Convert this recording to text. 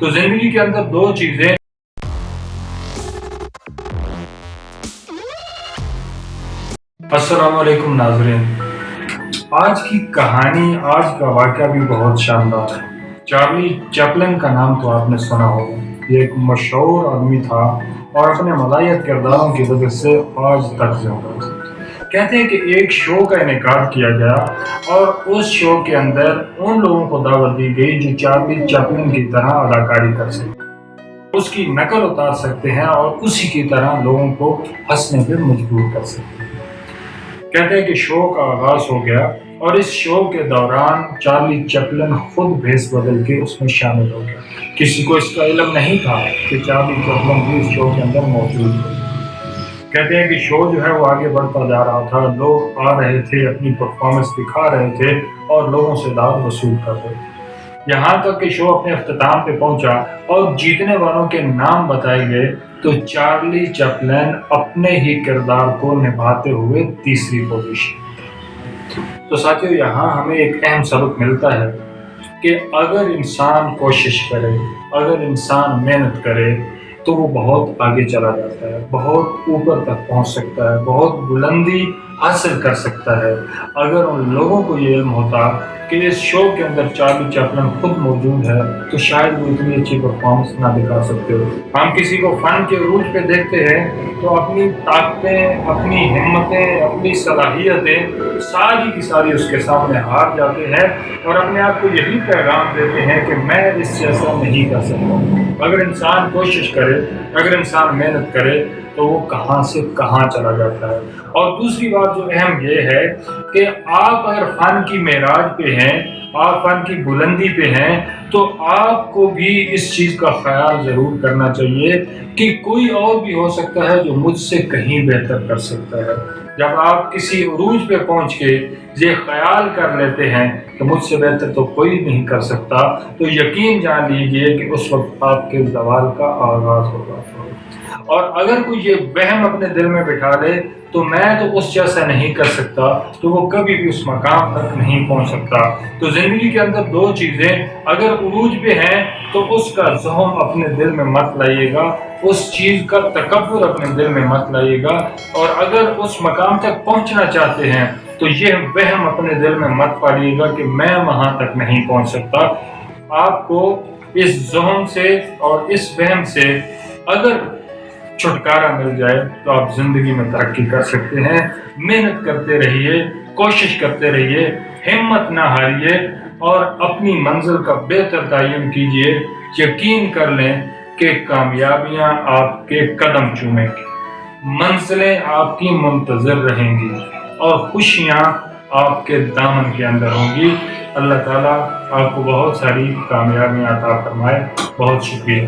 تو زندگی کے اندر دو چیزیں السلام علیکم ناظرین، آج کی کہانی، آج کا واقعہ بھی بہت شاندار ہے۔ چارلی چپلن کا نام تو آپ نے سنا ہوگا۔ یہ ایک مشہور آدمی تھا اور اپنے ملائیت کرداروں کی وجہ سے آج تک زندہ ہے۔ کہتے ہیں کہ ایک شو کا انعقاد کیا گیا اور اس شو کے اندر ان لوگوں کو دعوت دی گئی جو چارلی چپلن کی طرح اداکاری کر سکتے، اس کی نقل اتار سکتے ہیں اور اسی کی طرح لوگوں کو ہنسنے پہ مجبور کر سکتے ہیں۔ کہتے ہیں کہ شو کا آغاز ہو گیا اور اس شو کے دوران چارلی چپلن خود بھیس بدل کے اس میں شامل ہو گیا۔ کسی کو اس کا علم نہیں تھا کہ چارلی چپلن بھی اس شو کے اندر موجود ہے۔ کہتے ہیں کہ شو جو ہے وہ آگے بڑھتا جا رہا تھا، لوگ آ رہے تھے، اپنی پرفارمنس دکھا رہے تھے اور لوگوں سے داد وصول کر رہے تھے، یہاں تک کہ شو اپنے اختتام پہ پہنچا اور جیتنے والوں کے نام بتائے گئے تو چارلی چپلن اپنے ہی کردار کو نبھاتے ہوئے تیسری پوزیشن۔ تو ساتھیو، یہاں ہمیں ایک اہم سبق ملتا ہے کہ اگر انسان کوشش کرے، اگر انسان محنت کرے تو وہ بہت آگے چلا جاتا ہے، بہت اوپر تک پہنچ سکتا ہے، بہت بلندی حاصل کر سکتا ہے۔ اگر ان لوگوں کو یہ علم ہوتا کہ اس شو کے اندر چارلی چپلن خود موجود ہے تو شاید وہ اتنی اچھی پرفارمنس نہ دکھا سکتے ہو۔ ہم کسی کو فن کے عروج پہ دیکھتے ہیں تو اپنی طاقتیں، اپنی ہمتیں، اپنی صلاحیتیں ساری کی ساری اس کے سامنے ہار جاتے ہیں اور اپنے آپ کو یہی پیغام دیتے ہیں کہ میں اس جیسا نہیں کر سکتا۔ اگر انسان کوشش کرے، اگر انسان محنت کرے تو وہ کہاں سے کہاں چلا جاتا ہے۔ اور دوسری بات جو اہم یہ ہے کہ آپ اگر فن کی معراج پہ ہیں، آپ فن کی بلندی پہ ہیں، تو آپ کو بھی اس چیز کا خیال ضرور کرنا چاہیے کہ کوئی اور بھی ہو سکتا ہے جو مجھ سے کہیں بہتر کر سکتا ہے۔ جب آپ کسی عروج پہ پہنچ کے یہ خیال کر لیتے ہیں کہ مجھ سے بہتر تو کوئی نہیں کر سکتا، تو یقین جان لیجئے کہ اس وقت آپ کے زوال کا آغاز ہوگا۔ اور اگر کوئی یہ وہم اپنے دل میں بٹھا لے تو میں تو اس جیسا نہیں کر سکتا، تو وہ کبھی بھی اس مقام تک نہیں پہنچ سکتا۔ تو زندگی کے اندر دو چیزیں، اگر عروج پہ ہیں تو اس کا زہم اپنے دل میں مت لائیے گا، اس چیز کا تکبر اپنے دل میں مت لائیے گا، اور اگر اس مقام تک پہنچنا چاہتے ہیں تو یہ وہم اپنے دل میں مت پالیے گا کہ میں وہاں تک نہیں پہنچ سکتا۔ آپ کو اس زہم سے اور اس وہم سے اگر چھٹکارا مل جائے تو آپ زندگی میں ترقی کر سکتے ہیں۔ محنت کرتے رہیے، کوشش کرتے رہیے، ہمت نہ ہاریے اور اپنی منزل کا بہتر تعین کیجیے۔ یقین کر لیں کہ کامیابیاں آپ کے قدم چومیں گی، منزلیں آپ کی منتظر رہیں گی اور خوشیاں آپ کے دامن کے اندر ہوں گی۔ اللہ تعالیٰ آپ کو بہت ساری کامیابیاں عطا فرمائے۔ بہت شکریہ۔